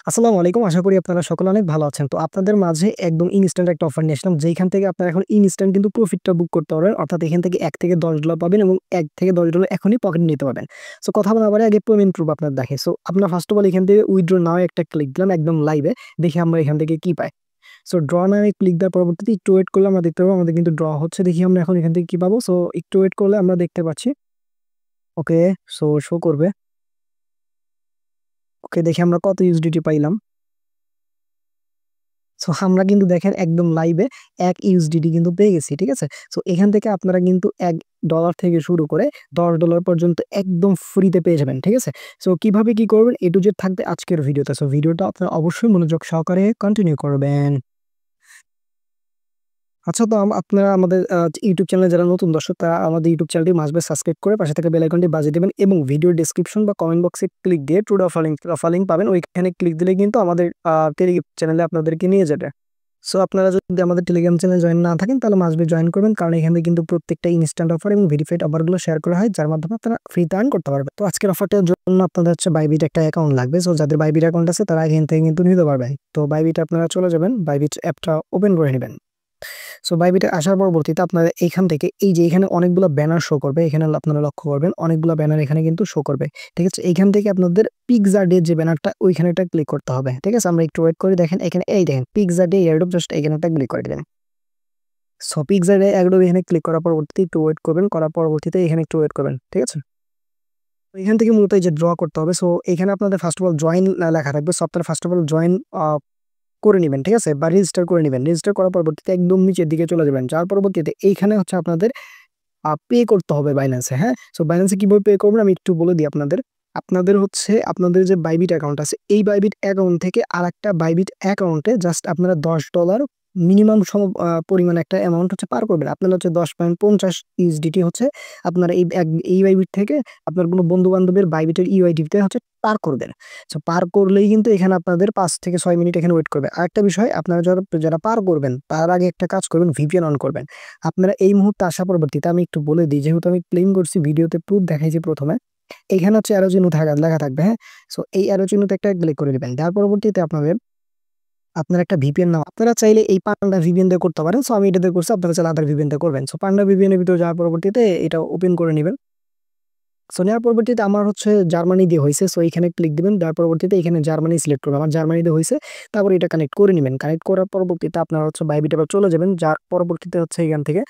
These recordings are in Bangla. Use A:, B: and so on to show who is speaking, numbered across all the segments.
A: আসসালামু আলাইকুম। আশা করি আপনারা সকলে অনেক ভালো আছেন। তো আপনাদের মাঝে একদম ইনস্ট্যান্ট একটা অফার নিয়ে আসলাম। যেইখান থেকে আপনারা এখন ইনস্ট্যান্ট কিন্তু প্রফিটটা বুক করতে পারবেন। অর্থাৎ এখান থেকে $1 থেকে $10 পাবেন এবং $1 থেকে $10 এখনই পকেটে নিতে পারবেন। সো কথা বলার আগে পেমেন্ট প্রুফ আপনার দেখে। সো আপনার ফার্স্ট অফ অল এখান থেকে উইথড্র নাও একটা ক্লিক দিলাম একদম লাইভে। দেখি আমরা এখান থেকে কি পাই। সো ড্র নাও ক্লিক দেওয়ার পরবর্তীতে একটু ওয়েট করলে আমরা দেখতে পাবো আমাদের কিন্তু ড্র হচ্ছে। দেখি আমরা এখন এখান থেকে কি পাবো। সো একটু ওয়েট করলে আমরা দেখতে পাচ্ছি। ওকে, সো শো করবে। ওকে, দেখি আমরা কত ইউএসডিটি পাইলাম। সো আমরা কিন্তু দেখেন একদম লাইভে 1 ইউএসডিটি কিন্তু পেয়ে গেছি। ঠিক আছে? সো এখান থেকে আপনারা কিন্তু $1 থেকে শুরু করে $10 পর্যন্ত একদম ফ্রিতে পেয়ে যাবেন। ঠিক আছে? সো কিভাবে কি করবেন A to Z থাকবে আজকের ভিডিওতে। সো ভিডিওটা আপনারা অবশ্যই মনোযোগ সহকারে কন্টিনিউ করবেন। আচ্ছা, তো আপনারা আমাদের ইউটিউব চ্যানেলে যারা নতুন দর্শক তারা আমাদের ইউটিউব চ্যানেলটি মাস্ট বি সাবস্ক্রাইব করে পাশে থাকা বেল আইকনটি বাজিয়ে দিবেন এবং ভিডিও ডেসক্রিপশন বা কমেন্ট বক্সে ক্লিক দিয়ে ট্রুড অফার লিংক পাবেন। ওইখানে ক্লিক দিলে কিন্তু আমাদের টেলিগ্রাম চ্যানেলে আপনাদেরকে নিয়ে যাবে। সো আপনারা যদি আমাদের টেলিগ্রাম চ্যানেলে জয়েন না থাকেন তাহলে মাস্ট বি জয়েন করবেন, কারণ এখানে কিন্তু প্রত্যেকটা ইনস্ট্যান্ট অফার এবং ভেরিফাইড অফারগুলো শেয়ার করা হয়, যার মাধ্যমে আপনারা ফ্রিতে আর্ন করতে পারবেন। তো আজকের অফারটার জন্য আপনাদের হচ্ছে বাইবিট একটা অ্যাকাউন্ট লাগবে। সো যাদের বাইবিট অ্যাকাউন্ট আছে তারা এখান থেকে কিন্তু নিতে পারবেন। তো বাইবিট আপনারা চলে যাবেন, বাইবিট অ্যাপটা ওপেন করে নেবেন। সো বাইবিটে আসার পরবর্তীতে আপনারা এইখান থেকে এই যে এখানে অনেকগুলো ব্যানার শো করবে, এখানে আপনারা লক্ষ্য করবেন অনেকগুলো ব্যানার এখানে কিন্তু শো করবে। ঠিক আছে? এইখান থেকে আপনাদের পিৎজা ডে যে ব্যানারটা ওইখানে একটা ক্লিক করতে হবে। ঠিক আছে? আমরা একটু ওয়েট করে দেখেন এখানে এই দেখেন পিৎজা ডে এয়ারড্রপ, জাস্ট এখানে একটা ক্লিক করে দিবেন। সো পিৎজা ডে এয়ারড্রপ এখানে ক্লিক করার পরবর্তীতে একটু ওয়েট করবেন, করার পরবর্তীতে এখানে একটু ওয়েট করবেন। ঠিক আছে? তো এখান থেকে মূলত এই যে ড্র করতে হবে। সো এখানে আপনাদের ফার্স্ট অফ অল জয়েন লেখা থাকবে। সো আপনারা ফার্স্ট অফ অল জয়েন করে নিবেন। ঠিক আছে? বা রেজিস্টার করে নিবেন। রেজিস্টার করার পরবর্তীতে একদম নিচের দিকে চলে যাবেন। যার পরবর্তীতে এইখানে হচ্ছে আপনাদের পে করতে হবে বাইন্যান্সে। হ্যাঁ? সো বাইন্যান্সে কিভাবে পে করবেন আমি একটু বলে দিই আপনাদের। আপনাদের হচ্ছে আপনাদের যে বাইবিট অ্যাকাউন্ট আছে এই বাইবিট অ্যাকাউন্ট থেকে আরেকটা বাইবিট অ্যাকাউন্টে জাস্ট আপনারা $10 মিনিমাম পরিমাণ একটা অ্যামাউন্ট হচ্ছে পার করবেন। আপনারা হচ্ছে 10.50 ইউএসডিটি হচ্ছে আপনারা এই বাইবিট থেকে আপনার কোনো বন্ধু-বান্ধবের বাইবিটের ইউআইডিতে হচ্ছে পার করবেন। সো পার করলেই কিন্তু এখানে আপনাদের 5 থেকে 6 মিনিট এখানে ওয়েট করবে। আরেকটা বিষয়, আপনারা যারা পার করবেন তার আগে একটা কাজ করবেন, ভিপিএন অন করবেন। আপনারা এই মুহূর্তে আসা পরবর্তীতে আমি একটু বলে দিই, যেহেতু আমি ক্লেম করছি ভিডিওতে প্রুফ দেখাইছি প্রথমে। এইখানে হচ্ছে অ্যারো চিহ্ন লেখা থাকবে। হ্যাঁ? সো এই অ্যারো চিহ্নতে একটা ক্লিক করে দিবেন। তার পরবর্তীতে আপনার একটা ভিপিএন নাও। আপনারা চাইলে এই পান্ডা ভিপিএন দিয়ে করতে পারেন। সো আমি এটা দিয়ে করছি, আপনারা চাইলে আদার ভিপিএন দিয়ে করবেন। সো পান্ডা ভিপিএন এর ভিতরে যাওয়ার পরবর্তীতে এটা ওপেন করে নিবেন। সো নেওয়ার পরবর্তীতে আমার হচ্ছে জার্মানি দিয়ে হইছে। সো এখানে ক্লিক দিবেন। তার পরবর্তীতে এখানে জার্মানি সিলেক্ট করবেন। আমার জার্মানি দিয়ে হইছে। তারপর এটা কানেক্ট করে নিবেন। কানেক্ট করার পরবর্তীতে আপনারা হচ্ছে বাইবিট আবার চলে যাবেন। যার পরবর্তীতে হচ্ছে এখান থেকে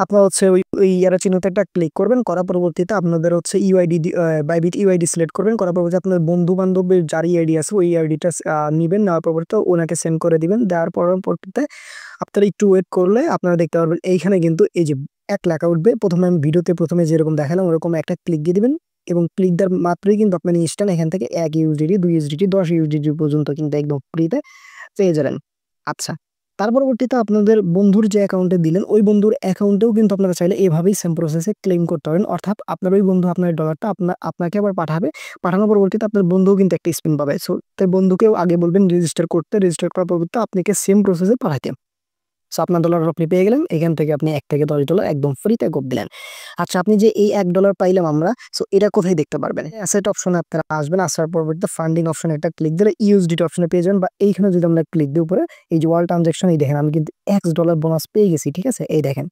A: আপনারা হচ্ছে ওই অ্যারো চিহ্নতে একটা ক্লিক করবেন। করার পরবর্তীতে আপনাদের হচ্ছে ইউআইডি বাইবিট ইউআইডি সিলেক্ট করবেন। করার পরবর্তীতে আপনার বন্ধু-বান্ধবের যার ইউআইডি আছে ওই আইডিটা নিবেন। নেওয়ার পরবর্তীতে ওনাকে সেন্ড করে দিবেন। দেওয়ার পরবর্তীতে আপনারা একটু ওয়েট করলে আপনারা দেখতে পারবেন এইখানে কিন্তু এই যে 1 লেখা উঠবে। প্রথমে আমি ভিডিওতে প্রথমে যেরকম দেখালাম ওরকম একটা ক্লিক দিয়ে দিবেন এবং ক্লিক দেওয়ার মাত্রই কিন্তু আপনার ইনস্ট্যান্ট এখান থেকে 1 ইউএসডিটি, 2 ইউএসডিটি, 10 ইউএসডিটি পর্যন্ত কিন্তু একদম ফ্রিতে পেয়ে যাবেন। আচ্ছা। তার পরবর্তীতে আপনাদের বন্ধুর যে অ্যাকাউন্টে দিলেন, ওই বন্ধুর অ্যাকাউন্টেও কিন্তু আপনারা চাইলে এভাবেই সেম প্রসেসে ক্লেম করতে পারেন। অর্থাৎ আপনার ওই বন্ধু আপনার ডলারটা আপনাকে আবার পাঠাবে। পাঠানোর পরবর্তীতে আপনার বন্ধুও কিন্তু একটা স্পিন পাবে। সো তাই বন্ধুকেও আগে বলবেন রেজিস্টার করতে। রেজিস্টার করার পরবর্তীতে আপনাকে সেম প্রসেসে পাঠাইতে। সো আপনার ডলার আপনি পেয়ে গেলেন। এখান থেকে আপনি $1 থেকে $10 একদম ফ্রিতে কোপ দিলেন। আচ্ছা, আপনি যে এই $1 পাইলাম আমরা, সো এটা কোথায় দেখতে পারবেন? অ্যাসেট অপশনে আপনারা আসবেন। আসার পরবর্তীতে ফান্ডিং অপশনে একটা ক্লিক দিলে ইউএসডিটি অপশনে পেয়ে যাবেন, বা এইখানে যদি আমরা ক্লিক দিই উপরে এই যে ওয়াল ট্রানজাকশন, এই দেখেন আমি কিন্তু $X বোনাস পেয়ে গেছি। ঠিক আছে? এই দেখেন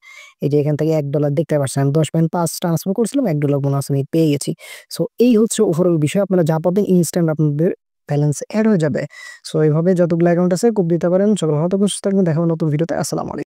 A: এই যে এখান থেকে $1 দেখতে পাচ্ছেন। আমি 10.5 ট্রান্সফার করছিলাম, $1 বোনাস আমি পেয়ে গেছি। সো এই হচ্ছে ওভারঅল বিষয়। আপনারা যা পাবেন ইনস্ট্যান্ট আপনাদের ব্যালেন্স এড হয়ে যাবে। সো এইভাবে যতগুলো অ্যাকাউন্ট আছে কোপ দিতে পারেন। সকল ভালো থাকুন, সুস্থ থাকবেন। দেখা হবে নতুন ভিডিওতে। আসসালামু আলাইকুম।